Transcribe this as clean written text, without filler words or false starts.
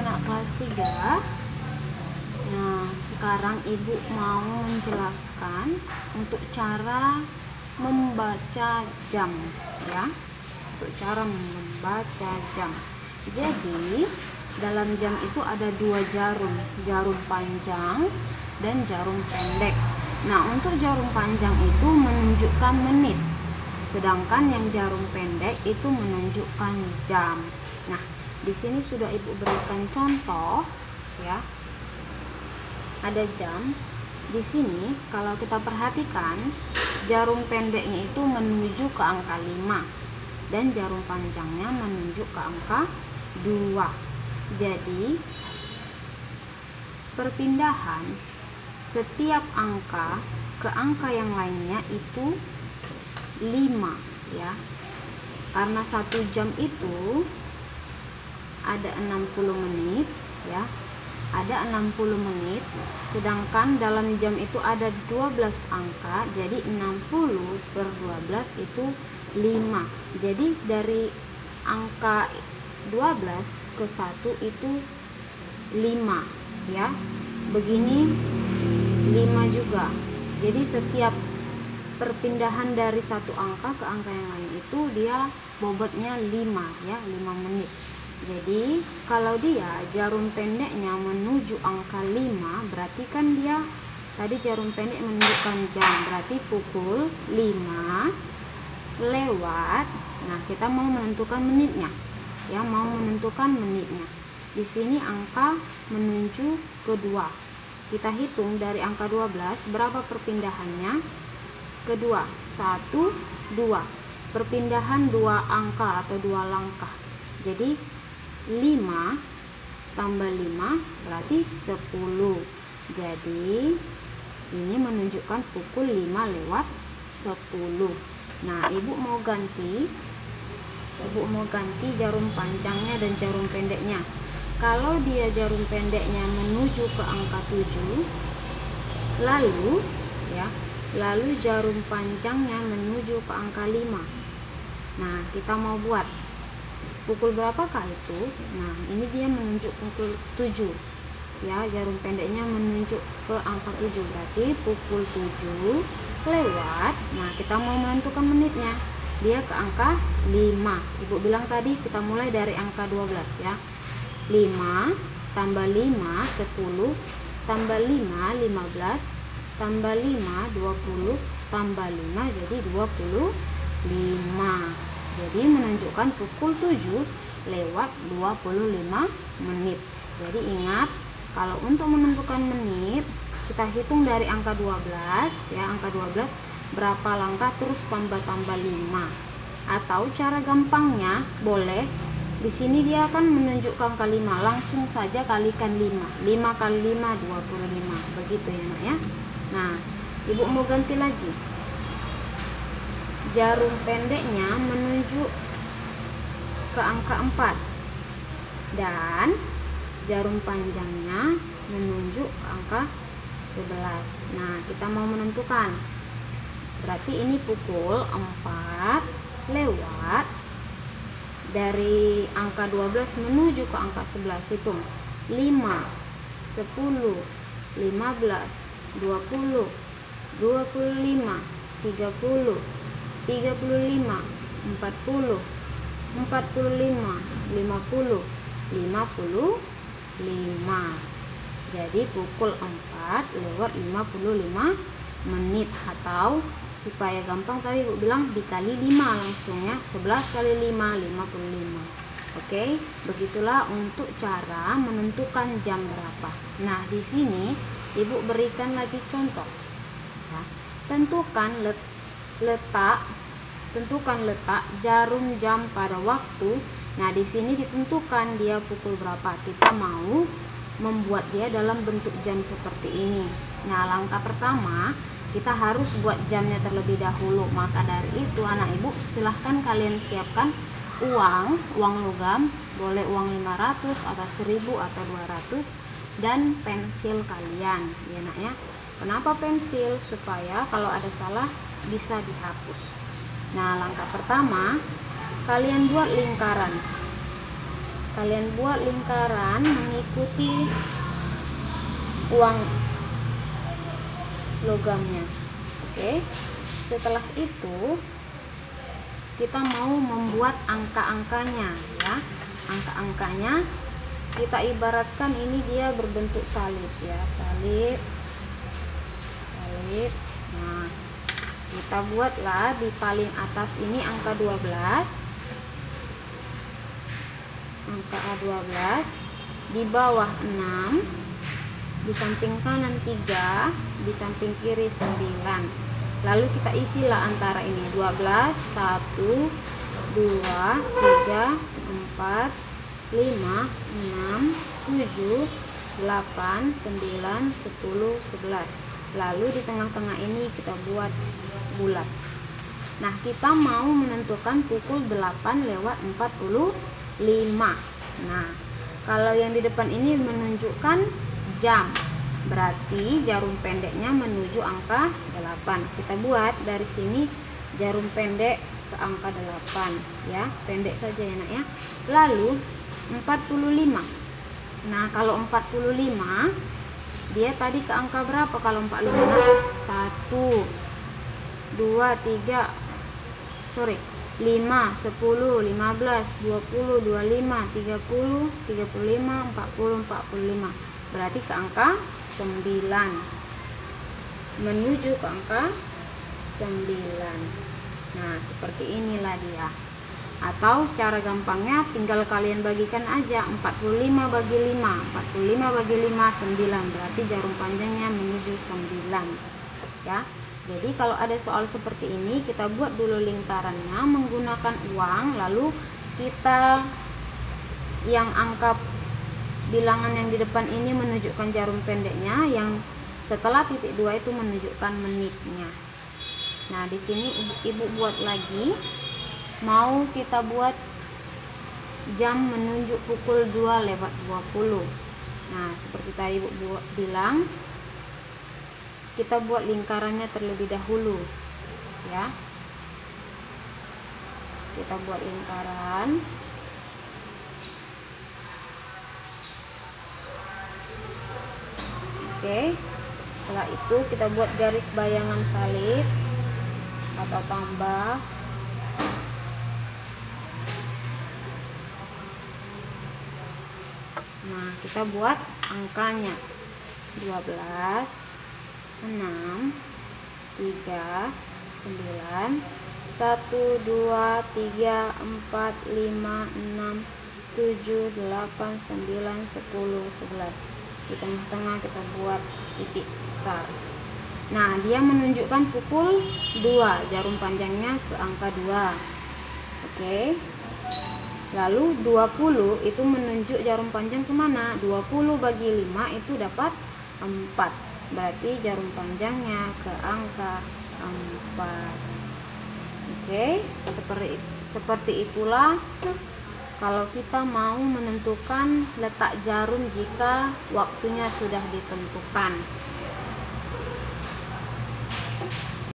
anak kelas 3. Nah, sekarang ibu mau menjelaskan untuk cara membaca jam, ya. Untuk cara membaca jam. Jadi, dalam jam itu ada dua jarum, jarum panjang dan jarum pendek. Nah, untuk jarum panjang itu menunjukkan menit, sedangkan yang jarum pendek itu menunjukkan jam. Nah, di sini sudah ibu berikan contoh, ya. Ada jam. Di sini kalau kita perhatikan, jarum pendeknya itu menuju ke angka 5 dan jarum panjangnya menuju ke angka 2. Jadi, perpindahan setiap angka ke angka yang lainnya itu 5, ya. Karena satu jam itu ada 60 menit, ya. Ada 60 menit, sedangkan dalam jam itu ada 12 angka, jadi 60 per 12 itu 5. Jadi dari angka 12 ke 1 itu 5, ya. Begini 5 juga. Jadi setiap perpindahan dari satu angka ke angka yang lain itu dia bobotnya 5, ya, 5 menit. Jadi kalau dia jarum pendeknya menuju angka 5, berarti kan dia tadi jarum pendek menunjukkan jam, berarti pukul 5 lewat. Nah, kita mau menentukan menitnya, ya, mau menentukan menitnya. Di sini angka menuju ke 2. Kita hitung dari angka 12 berapa perpindahannya? Kedua, 1, 2. Perpindahan 2 angka atau 2 langkah. Jadi 5 tambah 5 berarti 10. Jadi ini menunjukkan pukul 5 lewat 10. Nah, ibu mau ganti jarum panjangnya dan jarum pendeknya. Kalau dia jarum pendeknya menuju ke angka 7, lalu jarum panjangnya menuju ke angka 5. Nah, kita mau buat pukul berapakah itu? Nah, ini dia menunjuk pukul 7, ya. Jarum pendeknya menunjuk ke angka 7, berarti pukul 7 lewat. Nah, kita mau menentukan menitnya, dia ke angka 5. Ibu bilang tadi kita mulai dari angka 12, ya. 5 tambah 5 10, tambah 5 15, tambah 5 20, tambah 5 jadi 25. Jadi menunjukkan pukul 7 lewat 25 menit. Jadi ingat, kalau untuk menentukan menit kita hitung dari angka 12, ya, angka 12 berapa langkah terus tambah-tambah 5. Atau cara gampangnya boleh di sini dia akan menunjuk ke angka 5, langsung saja kalikan 5. 5 kali 5 25. Begitu ya, Nak, ya. Nah, ibu mau ganti lagi. Jarum pendeknya menuju ke angka 4 dan jarum panjangnya menuju ke angka 11. Nah, kita mau menentukan, berarti ini pukul 4 lewat dari angka 12 menuju ke angka 11. Hitung 5 10 15 20 25 30 35 40 45 50 55. Jadi pukul 4 lewat 55 menit. Atau supaya gampang tadi ibu bilang dikali 5 langsung, ya. 11 kali 5 55. Oke, begitulah untuk cara menentukan jam berapa. Nah, di sini ibu berikan lagi contoh, ya. Tentukan letak jarum jam pada waktu. Nah, di sini ditentukan dia pukul berapa. Kita mau membuat dia dalam bentuk jam seperti ini. Nah, langkah pertama kita harus buat jamnya terlebih dahulu. Maka dari itu anak ibu silahkan kalian siapkan uang logam, boleh uang 500 atau 1000 atau 200, dan pensil kalian, ya, Nak, ya. Kenapa pensil? Supaya kalau ada salah bisa dihapus. Nah, langkah pertama kalian buat lingkaran. kalian buat lingkaran mengikuti uang logamnya. Oke, setelah itu kita mau membuat angka-angkanya ya. Angka-angkanya kita ibaratkan ini dia berbentuk salib ya, salib. Nah, kita buatlah di paling atas ini angka 12, angka 12, di bawah 6, di samping kanan 3, di samping kiri 9. Lalu kita isilah antara ini 12, 1, 2, 3, 4, 5, 6, 7, 8, 9, 10, 11. Lalu di tengah-tengah ini kita buat bulat. Nah, kita mau menentukan pukul 8:45. Nah, kalau yang di depan ini menunjukkan jam, berarti jarum pendeknya menuju angka 8. Kita buat dari sini jarum pendek ke angka 8 ya, pendek saja ya nak ya. Lalu 45. Nah, kalau 45 dia tadi ke angka berapa? Kalau 45 nak? 1 2 3 5, 10, 15, 20, 25, 30, 35, 40, 45. Berarti ke angka 9. Menuju ke angka 9. Nah, seperti inilah dia. Atau cara gampangnya tinggal kalian bagikan aja, 45 bagi 5. 45 bagi 5 9. Berarti jarum panjangnya menuju 9. Ya. Jadi kalau ada soal seperti ini, kita buat dulu lingkarannya menggunakan uang, lalu kita yang angka bilangan yang di depan ini menunjukkan jarum pendeknya, yang setelah titik 2 itu menunjukkan menitnya. Nah, di sini ibu buat lagi, mau kita buat jam menunjuk pukul 2:20. Nah, seperti tadi ibu bilang, kita buat lingkarannya terlebih dahulu ya. Kita buat lingkaran. Oke, setelah itu kita buat garis bayangan salib atau tambah. Nah, kita buat angkanya 12, 6, 3, 9, 1, 2, 3, 4, 5, 6, 7, 8, 9, 10, 11. Di tengah-tengah kita buat titik besar. Nah, dia menunjukkan pukul 2, jarum panjangnya ke angka 2. Oke. Lalu 20 itu menunjuk jarum panjang kemana? 20 bagi 5 itu dapat 4. Berarti jarum panjangnya ke angka 4. Oke, seperti itulah kalau kita mau menentukan letak jarum jika waktunya sudah ditentukan.